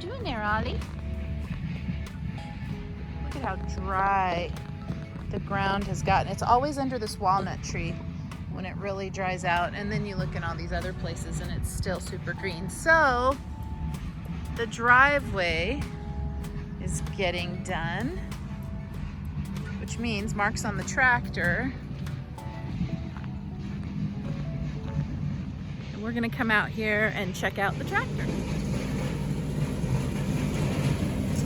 doing there, Ollie? Look at how dry the ground has gotten. It's always under this walnut tree when it really dries out, and then you look in all these other places and it's still super green. So the driveway is getting done, which means Mark's on the tractor. And we're gonna come out here and check out the tractor.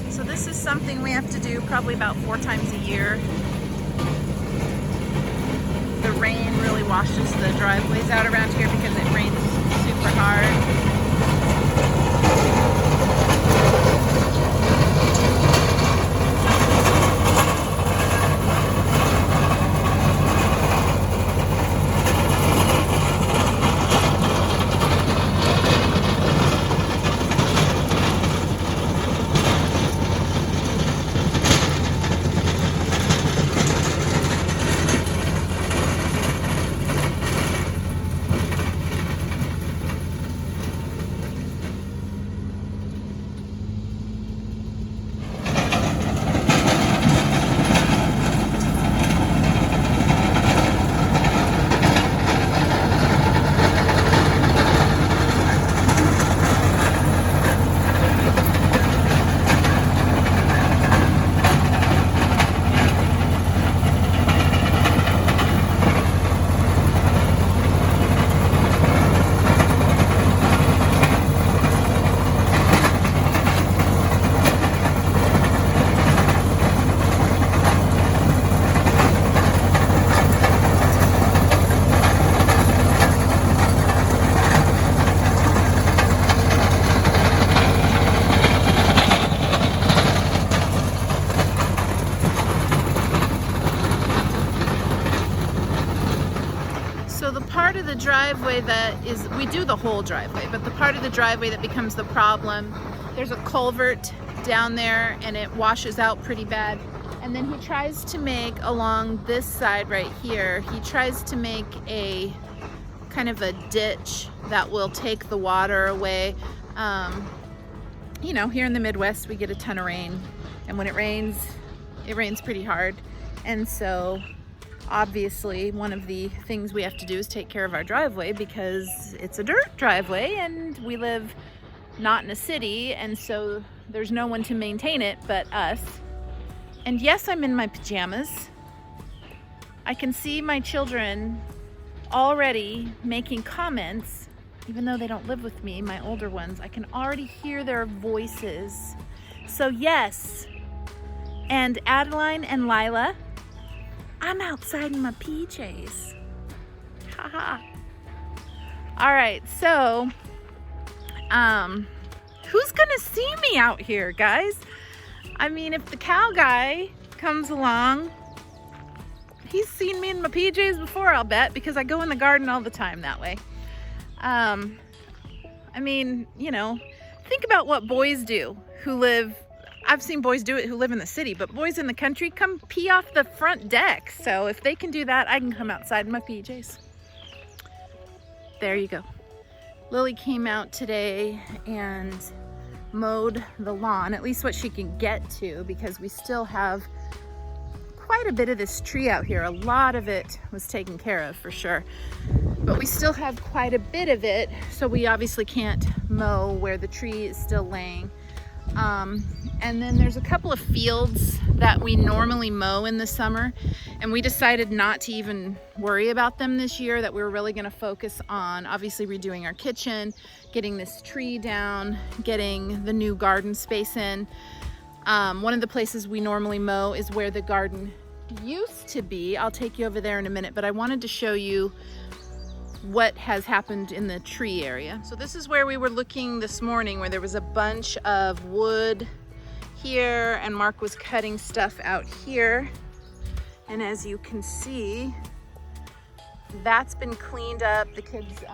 So this is something we have to do probably about 4 times a year. The rain really washes the driveways out around here because it rains super hard. So the part of the driveway that is, we do the whole driveway, but the part of the driveway that becomes the problem, there's a culvert down there and it washes out pretty bad. And then he tries to make, along this side right here, he tries to make a kind of a ditch that will take the water away. You know, here in the Midwest, we get a ton of rain. And when it rains pretty hard. And so obviously, one of the things we have to do is take care of our driveway because it's a dirt driveway and we live not in a city, and so there's no one to maintain it but us. And yes, I'm in my pajamas. I can see my children already making comments, even though they don't live with me, my older ones. I can already hear their voices. So yes, and Adeline and Lila, I'm outside in my PJs. Haha. All right, so, who's gonna see me out here, guys? I mean, if the cow guy comes along, he's seen me in my PJs before, I'll bet, because I go in the garden all the time that way. I mean, you know, think about what boys do who live, I've seen boys do it who live in the city, but boys in the country come pee off the front deck. So if they can do that, I can come outside in my PJs. There you go. Lily came out today and mowed the lawn, at least what she can get to, because we still have quite a bit of this tree out here. A lot of it was taken care of for sure, but we still have quite a bit of it. So we obviously can't mow where the tree is still laying. And then there's a couple of fields that we normally mow in the summer, and we decided not to even worry about them this year, that we were really going to focus on obviously redoing our kitchen, getting this tree down, getting the new garden space in. One of the places we normally mow is where the garden used to be. I'll take you over there in a minute, but I wanted to show you what has happened in the tree area. So this is where we were looking this morning, where there was a bunch of wood here, and Mark was cutting stuff out here. And as you can see, that's been cleaned up. The kids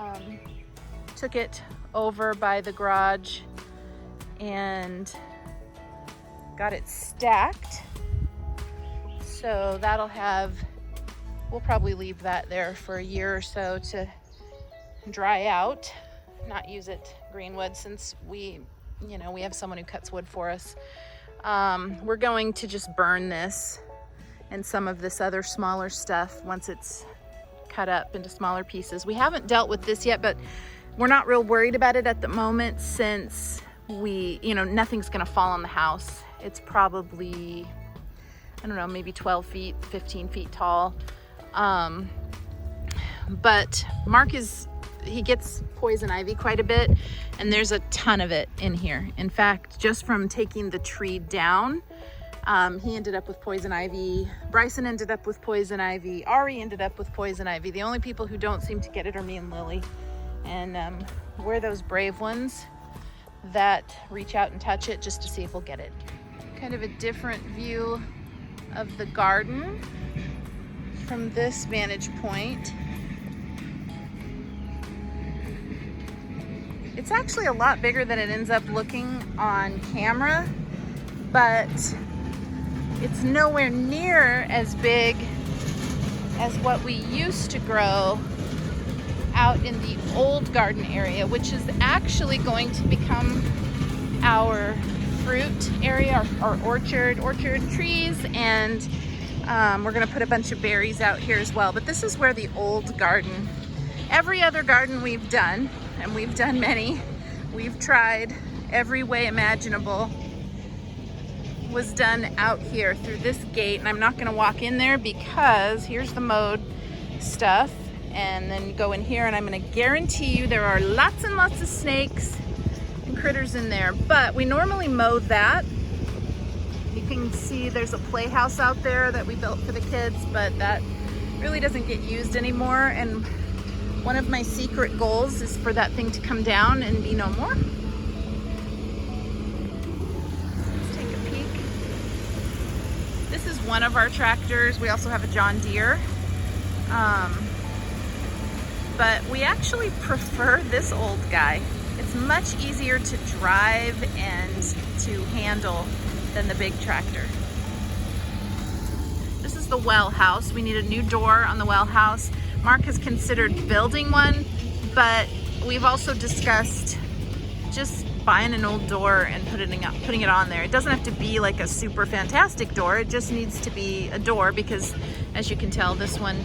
took it over by the garage and got it stacked. So that'll have, we'll probably leave that there for a year or so to dry out, not use it greenwood, since we you know, we have someone who cuts wood for us. We're going to just burn this and some of this other smaller stuff once it's cut up into smaller pieces. We haven't dealt with this yet, but we're not real worried about it at the moment since you know, nothing's gonna fall on the house. It's probably, I don't know, maybe 12 feet, 15 feet tall. But Mark he gets poison ivy quite a bit, and there's a ton of it in here. In fact, just from taking the tree down, he ended up with poison ivy. Bryson ended up with poison ivy. Ari ended up with poison ivy. The only people who don't seem to get it are me and Lily. And we're those brave ones that reach out and touch it just to see if we'll get it. Kind of a different view of the garden from this vantage point. It's actually a lot bigger than it ends up looking on camera, but it's nowhere near as big as what we used to grow out in the old garden area, which is actually going to become our fruit area, our orchard trees, and we're gonna put a bunch of berries out here as well. But this is where the old garden, every other garden we've done, and we've done many, we've tried every way imaginable, was done out here through this gate. And I'm not gonna walk in there because here's the mowed stuff, and then go in here, and I'm gonna guarantee you there are lots and lots of snakes and critters in there. But we normally mow that. You can see there's a playhouse out there that we built for the kids, but that really doesn't get used anymore. And one of my secret goals is for that thing to come down and be no more. Let's take a peek. This is one of our tractors. We also have a John Deere. But we actually prefer this old guy. It's much easier to drive and to handle than the big tractor. This is the well house. We need a new door on the well house. Mark has considered building one, but we've also discussed just buying an old door and putting it on there. It doesn't have to be like a super fantastic door. It just needs to be a door because, as you can tell, this one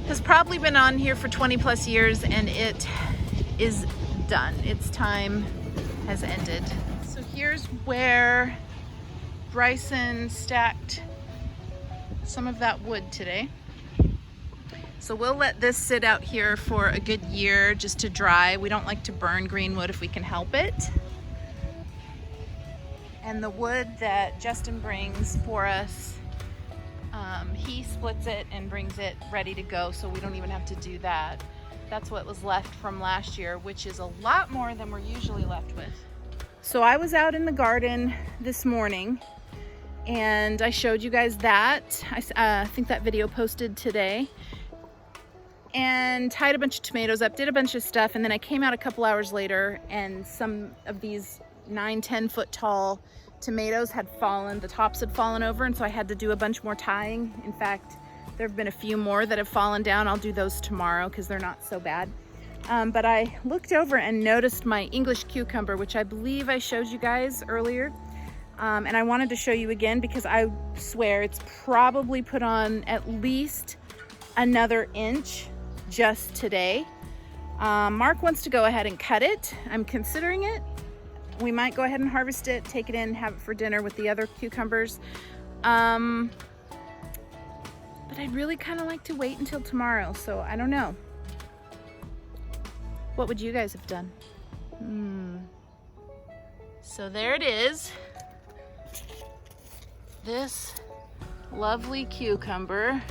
has probably been on here for 20 plus years and it is done. Its time has ended. So here's where Bryson stacked some of that wood today. So we'll let this sit out here for a good year just to dry. We don't like to burn green wood if we can help it. And the wood that Justin brings for us, he splits it and brings it ready to go, so we don't even have to do that. That's what was left from last year, which is a lot more than we're usually left with. So I was out in the garden this morning and I showed you guys that. I think that video posted today. And tied a bunch of tomatoes up, did a bunch of stuff, and then I came out a couple hours later and some of these 9-10 foot tall tomatoes had fallen, the tops had fallen over, and so I had to do a bunch more tying. In fact, there have been a few more that have fallen down. I'll do those tomorrow because they're not so bad. But I looked over and noticed my English cucumber, which I believe I showed you guys earlier. And I wanted to show you again because I swear it's probably put on at least another inch just today. Mark wants to go ahead and cut it. I'm considering it. We might go ahead and harvest it, take it in, have it for dinner with the other cucumbers. But I'd really kind of like to wait until tomorrow, so I don't know. What would you guys have done? So there it is. This lovely cucumber,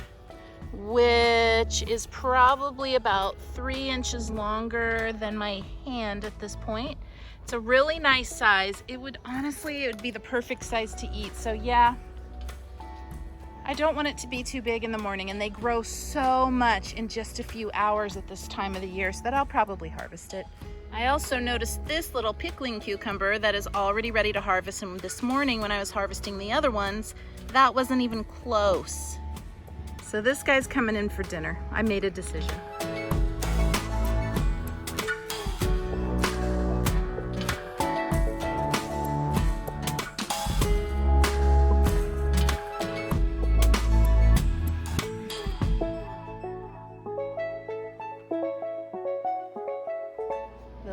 which is probably about 3 inches longer than my hand at this point. It's a really nice size. It would be the perfect size to eat. So yeah, I don't want it to be too big in the morning, and they grow so much in just a few hours at this time of the year, so that I'll probably harvest it. I also noticed this little pickling cucumber that is already ready to harvest, and this morning when I was harvesting the other ones, that wasn't even close. So this guy's coming in for dinner. I made a decision.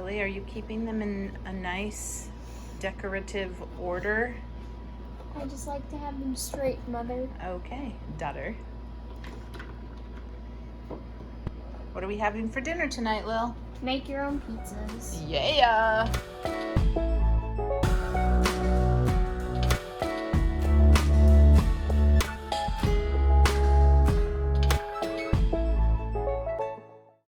Lily, are you keeping them in a nice decorative order? I just like to have them straight, Mother. Okay, daughter. What are we having for dinner tonight, Lil? Make your own pizzas. Yeah!